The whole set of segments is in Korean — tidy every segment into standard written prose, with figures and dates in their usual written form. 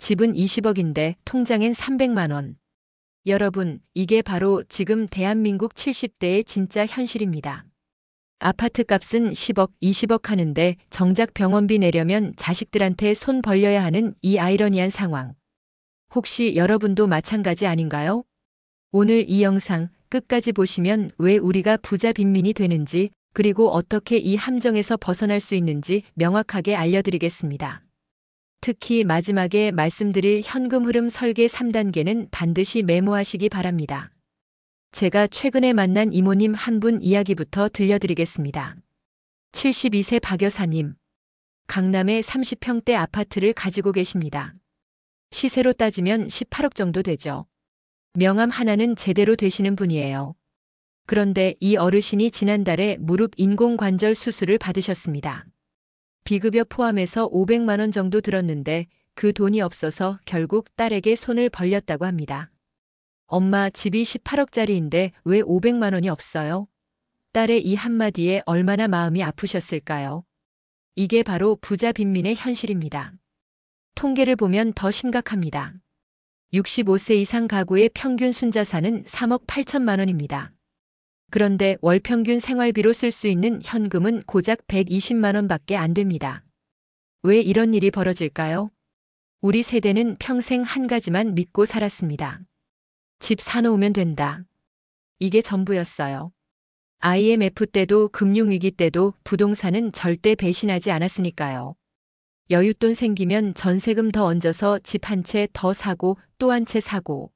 집은 20억인데 통장엔 300만 원. 여러분, 이게 바로 지금 대한민국 70대의 진짜 현실입니다. 아파트 값은 10억, 20억 하는데 정작 병원비 내려면 자식들한테 손 벌려야 하는 이 아이러니한 상황. 혹시 여러분도 마찬가지 아닌가요? 오늘 이 영상 끝까지 보시면 왜 우리가 부자 빈민이 되는지, 그리고 어떻게 이 함정에서 벗어날 수 있는지 명확하게 알려드리겠습니다. 특히 마지막에 말씀드릴 현금 흐름 설계 3단계는 반드시 메모하시기 바랍니다. 제가 최근에 만난 이모님 한 분 이야기부터 들려드리겠습니다. 72세 박 여사님. 강남에 30평대 아파트를 가지고 계십니다. 시세로 따지면 18억 정도 되죠. 명함 하나는 제대로 되시는 분이에요. 그런데 이 어르신이 지난달에 무릎 인공관절 수술을 받으셨습니다. 비급여 포함해서 500만 원 정도 들었는데 그 돈이 없어서 결국 딸에게 손을 벌렸다고 합니다. 엄마, 집이 18억짜리인데 왜 500만 원이 없어요? 딸의 이 한마디에 얼마나 마음이 아프셨을까요? 이게 바로 부자 빈민의 현실입니다. 통계를 보면 더 심각합니다. 65세 이상 가구의 평균 순자산은 3억 8천만 원입니다. 그런데 월 평균 생활비로 쓸 수 있는 현금은 고작 120만 원밖에 안 됩니다. 왜 이런 일이 벌어질까요? 우리 세대는 평생 한 가지만 믿고 살았습니다. 집 사놓으면 된다. 이게 전부였어요. IMF 때도 금융위기 때도 부동산은 절대 배신하지 않았으니까요. 여윳돈 생기면 전세금 더 얹어서 집 한 채 더 사고 또 한 채 사고.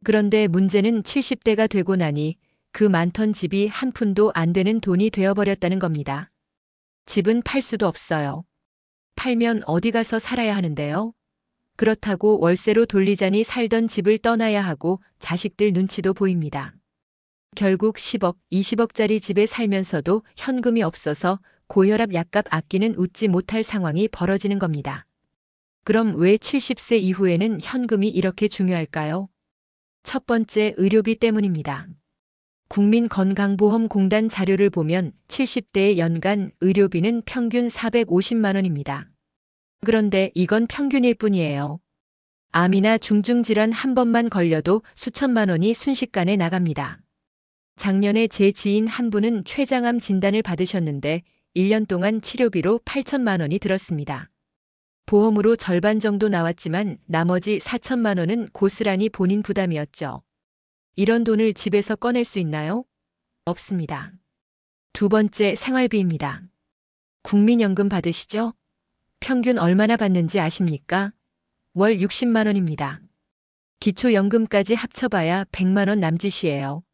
그런데 문제는 70대가 되고 나니 그 많던 집이 한 푼도 안 되는 돈이 되어버렸다는 겁니다. 집은 팔 수도 없어요. 팔면 어디 가서 살아야 하는데요? 그렇다고 월세로 돌리자니 살던 집을 떠나야 하고 자식들 눈치도 보입니다. 결국 10억, 20억짜리 집에 살면서도 현금이 없어서 고혈압 약값 아끼는 웃지 못할 상황이 벌어지는 겁니다. 그럼 왜 70세 이후에는 현금이 이렇게 중요할까요? 첫 번째, 의료비 때문입니다. 국민건강보험공단 자료를 보면 70대의 연간 의료비는 평균 450만 원입니다. 그런데 이건 평균일 뿐이에요. 암이나 중증질환 한 번만 걸려도 수천만 원이 순식간에 나갑니다. 작년에 제 지인 한 분은 췌장암 진단을 받으셨는데 1년 동안 치료비로 8천만 원이 들었습니다. 보험으로 절반 정도 나왔지만 나머지 4천만 원은 고스란히 본인 부담이었죠. 이런 돈을 집에서 꺼낼 수 있나요? 없습니다. 두 번째, 생활비입니다. 국민연금 받으시죠? 평균 얼마나 받는지 아십니까? 월 60만 원입니다. 기초연금까지 합쳐봐야 100만 원 남짓이에요.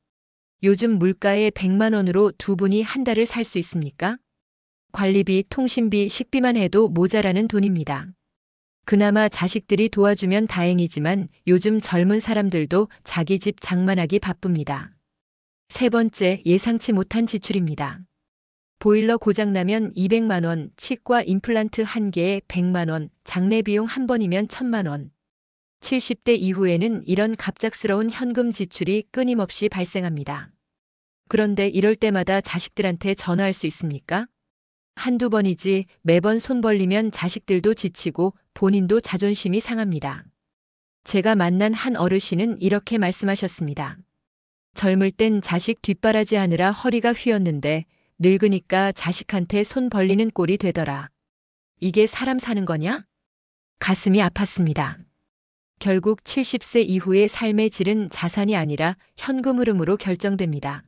요즘 물가에 100만 원으로 두 분이 한 달을 살 수 있습니까? 관리비, 통신비, 식비만 해도 모자라는 돈입니다. 그나마 자식들이 도와주면 다행이지만 요즘 젊은 사람들도 자기 집 장만하기 바쁩니다. 세 번째, 예상치 못한 지출입니다. 보일러 고장나면 200만 원, 치과 임플란트 한 개에 100만 원, 장례 비용 한 번이면 1000만 원. 70대 이후에는 이런 갑작스러운 현금 지출이 끊임없이 발생합니다. 그런데 이럴 때마다 자식들한테 전화할 수 있습니까? 한두 번이지 매번 손 벌리면 자식들도 지치고 본인도 자존심이 상합니다. 제가 만난 한 어르신은 이렇게 말씀하셨습니다. 젊을 땐 자식 뒷바라지 하느라 허리가 휘었는데 늙으니까 자식한테 손 벌리는 꼴이 되더라. 이게 사람 사는 거냐? 가슴이 아팠습니다. 결국 70세 이후의 삶의 질은 자산이 아니라 현금 흐름으로 결정됩니다.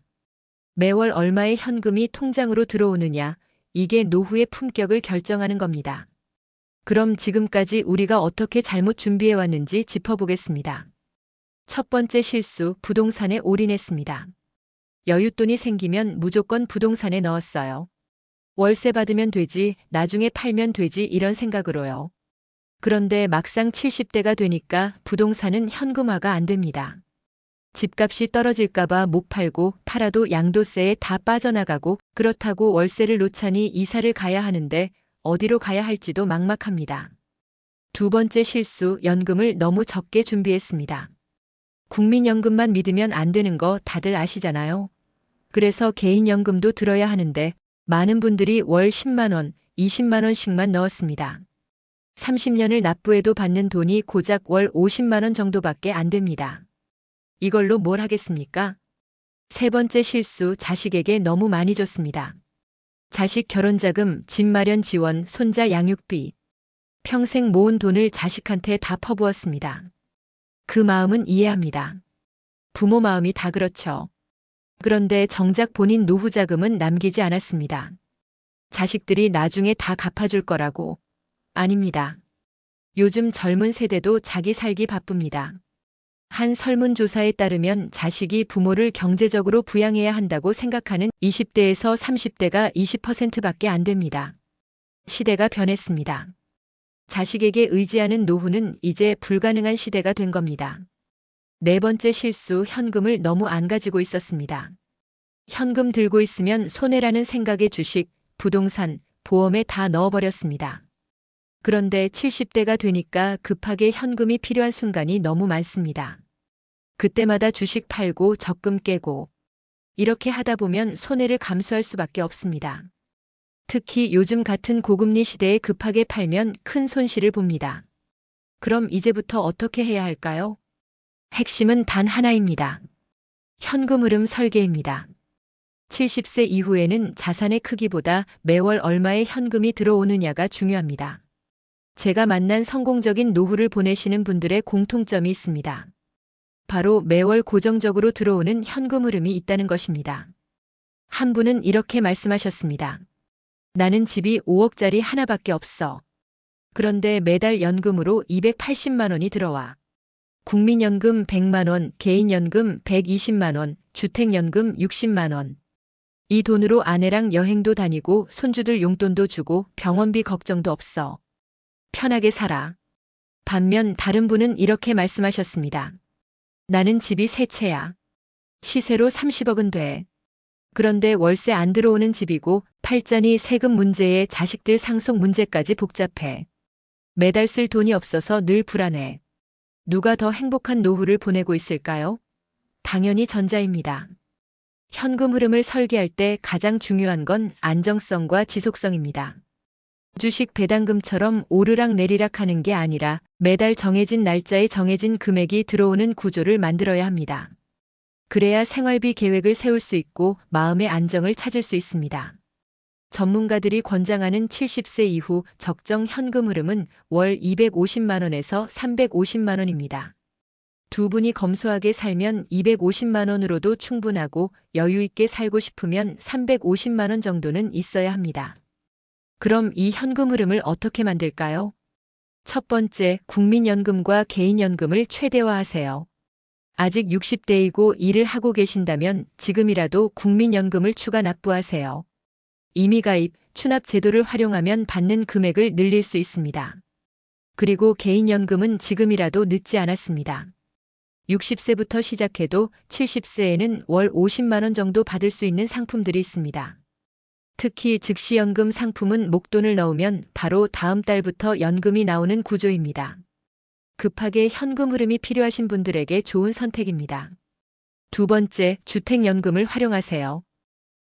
매월 얼마의 현금이 통장으로 들어오느냐, 이게 노후의 품격을 결정하는 겁니다. 그럼 지금까지 우리가 어떻게 잘못 준비해왔는지 짚어보겠습니다. 첫 번째 실수, 부동산에 올인했습니다. 여윳돈이 생기면 무조건 부동산에 넣었어요. 월세 받으면 되지, 나중에 팔면 되지 이런 생각으로요. 그런데 막상 70대가 되니까 부동산은 현금화가 안 됩니다. 집값이 떨어질까봐 못 팔고 팔아도 양도세에 다 빠져나가고 그렇다고 월세를 놓자니 이사를 가야 하는데 어디로 가야 할지도 막막합니다. 두 번째 실수, 연금을 너무 적게 준비했습니다. 국민연금만 믿으면 안 되는 거 다들 아시잖아요. 그래서 개인연금도 들어야 하는데 많은 분들이 월 10만 원, 20만 원씩만 넣었습니다. 30년을 납부해도 받는 돈이 고작 월 50만 원 정도밖에 안 됩니다. 이걸로 뭘 하겠습니까? 세 번째 실수, 자식에게 너무 많이 줬습니다. 자식 결혼자금, 집 마련 지원, 손자 양육비. 평생 모은 돈을 자식한테 다 퍼부었습니다. 그 마음은 이해합니다. 부모 마음이 다 그렇죠. 그런데 정작 본인 노후 자금은 남기지 않았습니다. 자식들이 나중에 다 갚아줄 거라고. 아닙니다. 요즘 젊은 세대도 자기 살기 바쁩니다. 한 설문조사에 따르면 자식이 부모를 경제적으로 부양해야 한다고 생각하는 20대에서 30대가 20%밖에 안 됩니다. 시대가 변했습니다. 자식에게 의지하는 노후는 이제 불가능한 시대가 된 겁니다. 네 번째 실수, 현금을 너무 안 가지고 있었습니다. 현금 들고 있으면 손해라는 생각에 주식, 부동산, 보험에 다 넣어버렸습니다. 그런데 70대가 되니까 급하게 현금이 필요한 순간이 너무 많습니다. 그때마다 주식 팔고 적금 깨고 이렇게 하다 보면 손해를 감수할 수밖에 없습니다. 특히 요즘 같은 고금리 시대에 급하게 팔면 큰 손실을 봅니다. 그럼 이제부터 어떻게 해야 할까요? 핵심은 단 하나입니다. 현금 흐름 설계입니다. 70세 이후에는 자산의 크기보다 매월 얼마의 현금이 들어오느냐가 중요합니다. 제가 만난 성공적인 노후를 보내시는 분들의 공통점이 있습니다. 바로 매월 고정적으로 들어오는 현금 흐름이 있다는 것입니다. 한 분은 이렇게 말씀하셨습니다. 나는 집이 5억짜리 하나밖에 없어. 그런데 매달 연금으로 280만 원이 들어와. 국민연금 100만 원, 개인연금 120만 원, 주택연금 60만 원. 이 돈으로 아내랑 여행도 다니고 손주들 용돈도 주고 병원비 걱정도 없어. 편하게 살아. 반면 다른 분은 이렇게 말씀하셨습니다. 나는 집이 세 채야. 시세로 30억은 돼. 그런데 월세 안 들어오는 집이고 팔자니 세금 문제에 자식들 상속 문제까지 복잡해. 매달 쓸 돈이 없어서 늘 불안해. 누가 더 행복한 노후를 보내고 있을까요? 당연히 전자입니다. 현금 흐름을 설계할 때 가장 중요한 건 안정성과 지속성입니다. 주식 배당금처럼 오르락 내리락 하는 게 아니라 매달 정해진 날짜에 정해진 금액이 들어오는 구조를 만들어야 합니다. 그래야 생활비 계획을 세울 수 있고 마음의 안정을 찾을 수 있습니다. 전문가들이 권장하는 70세 이후 적정 현금 흐름은 월 250만 원에서 350만 원입니다. 두 분이 검소하게 살면 250만 원으로도 충분하고 여유 있게 살고 싶으면 350만 원 정도는 있어야 합니다. 그럼 이 현금 흐름을 어떻게 만들까요? 첫 번째, 국민연금과 개인연금을 최대화하세요. 아직 60대이고 일을 하고 계신다면 지금이라도 국민연금을 추가 납부하세요. 이미 가입, 추납 제도를 활용하면 받는 금액을 늘릴 수 있습니다. 그리고 개인연금은 지금이라도 늦지 않았습니다. 60세부터 시작해도 70세에는 월 50만 원 정도 받을 수 있는 상품들이 있습니다. 특히 즉시연금 상품은 목돈을 넣으면 바로 다음 달부터 연금이 나오는 구조입니다. 급하게 현금 흐름이 필요하신 분들에게 좋은 선택입니다. 두 번째, 주택연금을 활용하세요.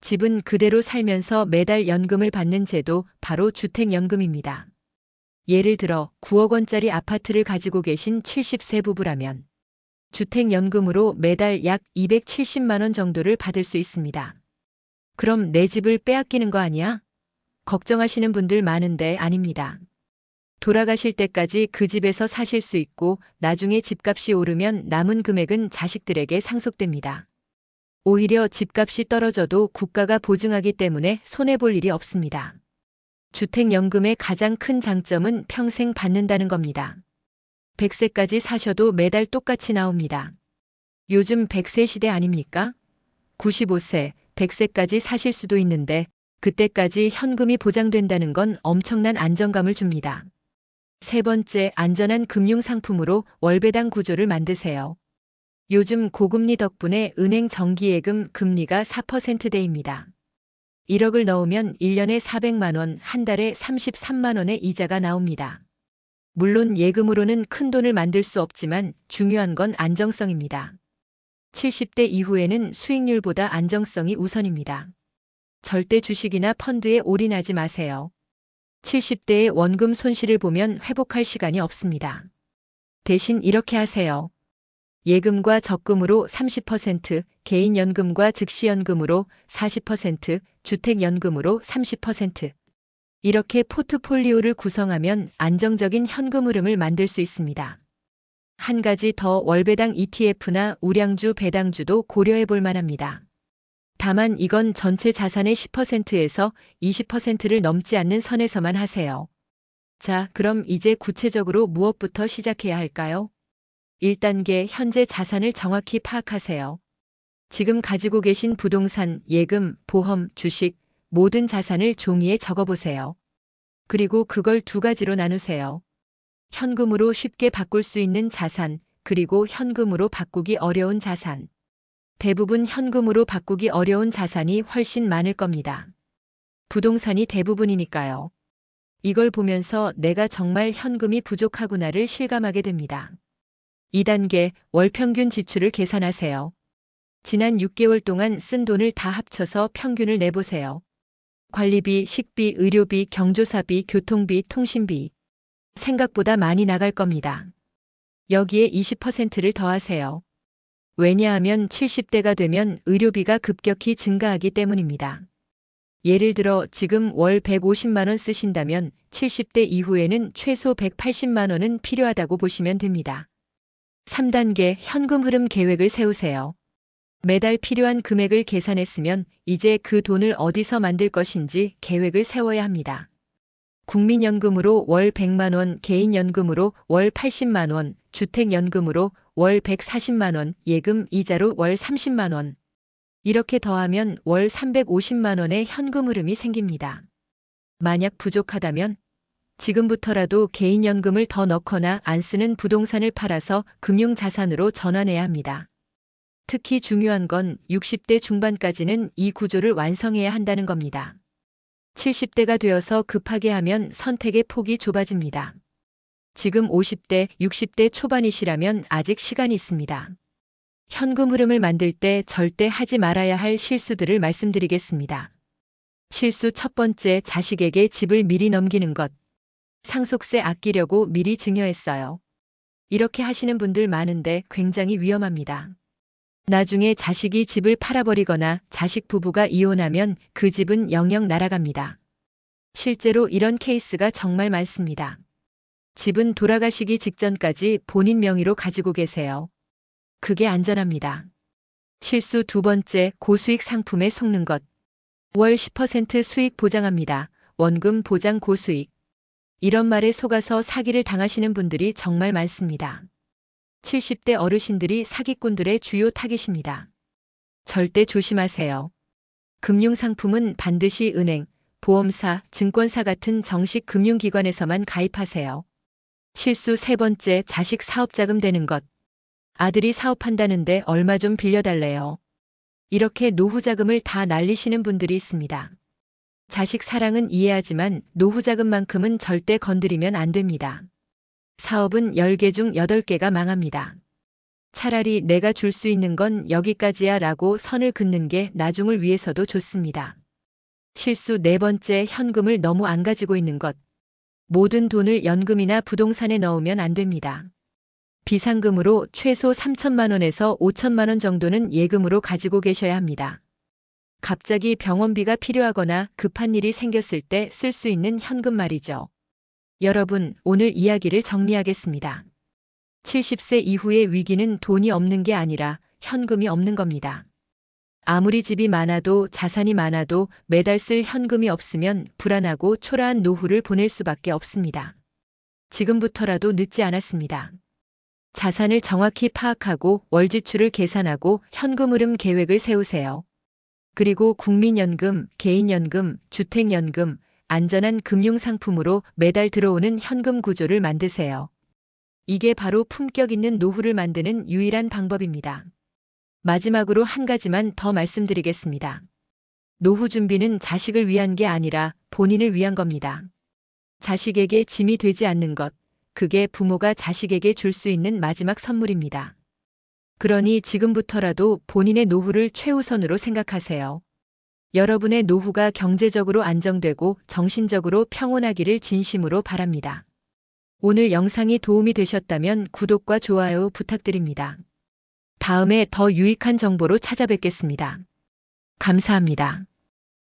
집은 그대로 살면서 매달 연금을 받는 제도, 바로 주택연금입니다. 예를 들어 9억 원짜리 아파트를 가지고 계신 70세 부부라면 주택연금으로 매달 약 270만 원 정도를 받을 수 있습니다. 그럼 내 집을 빼앗기는 거 아니야? 걱정하시는 분들 많은데 아닙니다. 돌아가실 때까지 그 집에서 사실 수 있고 나중에 집값이 오르면 남은 금액은 자식들에게 상속됩니다. 오히려 집값이 떨어져도 국가가 보증하기 때문에 손해볼 일이 없습니다. 주택연금의 가장 큰 장점은 평생 받는다는 겁니다. 100세까지 사셔도 매달 똑같이 나옵니다. 요즘 100세 시대 아닙니까? 95세, 100세까지 사실 수도 있는데 그때까지 현금이 보장된다는 건 엄청난 안정감을 줍니다. 세 번째, 안전한 금융상품으로 월배당 구조를 만드세요. 요즘 고금리 덕분에 은행 정기예금 금리가 4%대입니다. 1억을 넣으면 1년에 400만 원, 한 달에 33만 원의 이자가 나옵니다. 물론 예금으로는 큰 돈을 만들 수 없지만 중요한 건 안정성입니다. 70대 이후에는 수익률보다 안정성이 우선입니다. 절대 주식이나 펀드에 올인하지 마세요. 70대의 원금 손실을 보면 회복할 시간이 없습니다. 대신 이렇게 하세요. 예금과 적금으로 30%, 개인연금과 즉시연금으로 40%, 주택연금으로 30%. 이렇게 포트폴리오를 구성하면 안정적인 현금 흐름을 만들 수 있습니다. 한 가지 더, 월배당 ETF나 우량주 배당주도 고려해 볼 만합니다. 다만 이건 전체 자산의 10%에서 20%를 넘지 않는 선에서만 하세요. 자, 그럼 이제 구체적으로 무엇부터 시작해야 할까요? 1단계, 현재 자산을 정확히 파악하세요. 지금 가지고 계신 부동산, 예금, 보험, 주식, 모든 자산을 종이에 적어보세요. 그리고 그걸 두 가지로 나누세요. 현금으로 쉽게 바꿀 수 있는 자산, 그리고 현금으로 바꾸기 어려운 자산. 대부분 현금으로 바꾸기 어려운 자산이 훨씬 많을 겁니다. 부동산이 대부분이니까요. 이걸 보면서 내가 정말 현금이 부족하구나를 실감하게 됩니다. 2단계, 월 평균 지출을 계산하세요. 지난 6개월 동안 쓴 돈을 다 합쳐서 평균을 내보세요. 관리비, 식비, 의료비, 경조사비, 교통비, 통신비. 생각보다 많이 나갈 겁니다. 여기에 20%를 더하세요. 왜냐하면 70대가 되면 의료비가 급격히 증가하기 때문입니다. 예를 들어 지금 월 150만 원 쓰신다면 70대 이후에는 최소 180만 원은 필요하다고 보시면 됩니다. 3단계, 현금 흐름 계획을 세우세요. 매달 필요한 금액을 계산했으면 이제 그 돈을 어디서 만들 것인지 계획을 세워야 합니다. 국민연금으로 월 100만 원, 개인연금으로 월 80만 원, 주택연금으로 월 140만 원, 예금 이자로 월 30만 원. 이렇게 더하면 월 350만 원의 현금 흐름이 생깁니다. 만약 부족하다면 지금부터라도 개인연금을 더 넣거나 안 쓰는 부동산을 팔아서 금융자산으로 전환해야 합니다. 특히 중요한 건 60대 중반까지는 이 구조를 완성해야 한다는 겁니다. 70대가 되어서 급하게 하면 선택의 폭이 좁아집니다. 지금 50대, 60대 초반이시라면 아직 시간이 있습니다. 현금 흐름을 만들 때 절대 하지 말아야 할 실수들을 말씀드리겠습니다. 실수 첫 번째, 자식에게 집을 미리 넘기는 것. 상속세 아끼려고 미리 증여했어요. 이렇게 하시는 분들 많은데 굉장히 위험합니다. 나중에 자식이 집을 팔아버리거나 자식 부부가 이혼하면 그 집은 영영 날아갑니다. 실제로 이런 케이스가 정말 많습니다. 집은 돌아가시기 직전까지 본인 명의로 가지고 계세요. 그게 안전합니다. 실수 두 번째, 고수익 상품에 속는 것. 월 10% 수익 보장합니다. 원금 보장 고수익. 이런 말에 속아서 사기를 당하시는 분들이 정말 많습니다. 70대 어르신들이 사기꾼들의 주요 타깃입니다. 절대 조심하세요. 금융상품은 반드시 은행, 보험사, 증권사 같은 정식 금융기관에서만 가입하세요. 실수 세 번째, 자식 사업자금 되는 것. 아들이 사업한다는데 얼마 좀 빌려달래요. 이렇게 노후자금을 다 날리시는 분들이 있습니다. 자식 사랑은 이해하지만 노후자금만큼은 절대 건드리면 안 됩니다. 사업은 10개 중 8개가 망합니다. 차라리 내가 줄 수 있는 건 여기까지야 라고 선을 긋는 게 나중을 위해서도 좋습니다. 실수 네 번째, 현금을 너무 안 가지고 있는 것. 모든 돈을 연금이나 부동산에 넣으면 안 됩니다. 비상금으로 최소 3천만 원에서 5천만 원 정도는 예금으로 가지고 계셔야 합니다. 갑자기 병원비가 필요하거나 급한 일이 생겼을 때 쓸 수 있는 현금 말이죠. 여러분, 오늘 이야기를 정리하겠습니다. 70세 이후의 위기는 돈이 없는 게 아니라 현금이 없는 겁니다. 아무리 집이 많아도 자산이 많아도 매달 쓸 현금이 없으면 불안하고 초라한 노후를 보낼 수밖에 없습니다. 지금부터라도 늦지 않았습니다. 자산을 정확히 파악하고 월 지출을 계산하고 현금 흐름 계획을 세우세요. 그리고 국민연금, 개인연금, 주택연금, 안전한 금융상품으로 매달 들어오는 현금 구조를 만드세요. 이게 바로 품격 있는 노후를 만드는 유일한 방법입니다. 마지막으로 한 가지만 더 말씀드리겠습니다. 노후 준비는 자식을 위한 게 아니라 본인을 위한 겁니다. 자식에게 짐이 되지 않는 것, 그게 부모가 자식에게 줄 수 있는 마지막 선물입니다. 그러니 지금부터라도 본인의 노후를 최우선으로 생각하세요. 여러분의 노후가 경제적으로 안정되고 정신적으로 평온하기를 진심으로 바랍니다. 오늘 영상이 도움이 되셨다면 구독과 좋아요 부탁드립니다. 다음에 더 유익한 정보로 찾아뵙겠습니다. 감사합니다.